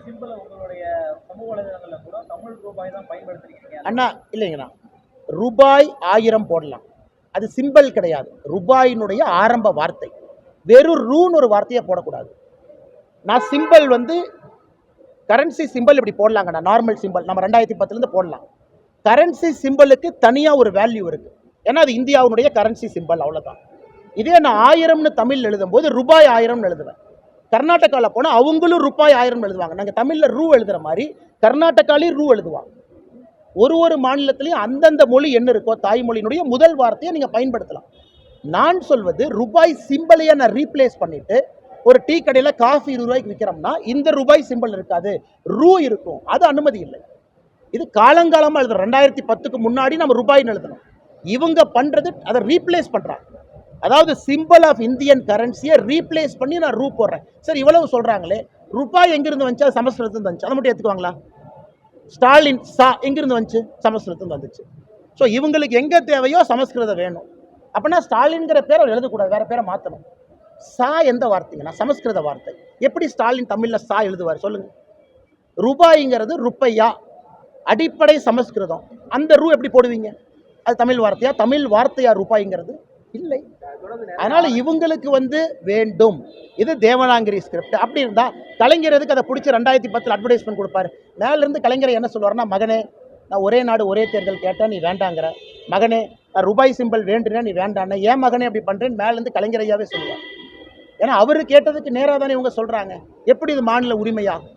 Simple உங்களுடைய சமூக வலைதளங்கள்ல கூட தமிழ் ரூபாய் தான் பயன்படுத்திருக்கீங்க அண்ணா. இல்லைங்கண்ணா, ரூபாய் 1000 போடலாம், அது சிம்பிள் கிடையாது. ரூபாயினுடைய ஆரம்ப வார்த்தை. வெறும் ரூன்னு ஒரு வார்த்தையை போடக்கூடாது. நான் சிம்பிள் வந்து கரன்சி சிம்பிள் இப்படி போடலாங்கண்ணா. நார்மல் சிம்பிள் நம்ம 2010 போடலாம். கரன்சி சிம்பிளுக்கு தனியாக ஒரு வேல்யூ இருக்குது. ஏன்னா அது இந்தியாவுடைய கரன்சி சிம்பிள், அவ்வளோதான். இதே நான் 1000ன்னு தமிழ் எழுதும் போது ரூபாய் 1000 எழுதுவேன். கர்நாடகாவில் போனால் அவங்களும் ரூபாய் 1000 எழுதுவாங்க. நாங்கள் தமிழில் ரூ எழுதுகிற மாதிரி கர்நாடகாலையும் ரூ எழுதுவாங்க. ஒரு மாநிலத்திலையும் அந்தந்த மொழி என்ன இருக்கோ தாய்மொழியினுடைய முதல் வார்த்தையை நீங்கள் பயன்படுத்தலாம். நான் சொல்வது ரூபாய் சிம்பிளையை நான் ரீப்ளேஸ் பண்ணிவிட்டு ஒரு டீ கடையில் காஃபி 20 ரூபாய்க்கு விற்கிறோம்னா இந்த ரூபாய் சிம்பிள் இருக்காது, ரூ இருக்கும். அது அனுமதி இல்லை. இது காலங்காலமாக எழுதுறோம். 2010க்கு முன்னாடி நம்ம ரூபாய்னு எழுதணும். இவங்க பண்ணுறது அதை ரீப்ளேஸ் பண்ணுறாங்க. அதாவது சிம்பிள் ஆஃப் இந்தியன் கரன்சியை ரீப்ளேஸ் பண்ணி நான் ரூ போடுறேன். சரி, இவ்வளவு சொல்கிறாங்களே, ரூபாய் எங்கிருந்து வந்துச்சு? அது சமஸ்கிருதத்துலேருந்து வந்துச்சு. அதை மட்டும் எடுத்துக்குவாங்களா? ஸ்டாலின் சா எங்கிருந்து வந்துச்சு? சமஸ்கிருதத்துலேருந்து வந்துச்சு. ஸோ இவங்களுக்கு எங்கே தேவையோ சமஸ்கிருதம் வேணும். அப்படின்னா ஸ்டாலின்கிற பேரை எழுதக்கூடாது, வேறு பேரை மாற்றணும். சா எந்த வார்த்தைங்கண்ணா? சமஸ்கிருத வார்த்தை. எப்படி ஸ்டாலின் தமிழில் சா எழுதுவார் சொல்லுங்கள்? ரூபாய்ங்கிறது ருப்பையா, அடிப்படை சமஸ்கிருதம். அந்த ரூ எப்படி போடுவீங்க? அது தமிழ் வார்த்தையா? தமிழ் வார்த்தையா ரூபாய்ங்கிறது? இல்லை. அதனால் இவங்களுக்கு வந்து வேண்டும் இது தேவனாங்கிரி ஸ்கிரிப்ட். அப்படி இருந்தால் கலைஞருக்கு அதை பிடிச்சி 2010 அட்வர்டைஸ்மெண்ட் கொடுப்பாரு. மேலேருந்து கலைஞரை என்ன சொல்லுவார்னா, மகனே நான் ஒரே நாடு ஒரே தேர்தல் கேட்டேன், நீ வேண்டாங்கிற. மகனே நான் ரூபாய் சிம்பிள் வேண்டுனேன், நீ வேண்டான்னு. ஏன் மகனே அப்படி பண்ணுறேன்னு மேலேருந்து கலைஞரையாவே சொல்லுவார். ஏன்னா அவர் கேட்டதுக்கு நேராக தானே இவங்க சொல்கிறாங்க. எப்படி இது மாநில உரிமையாகும்?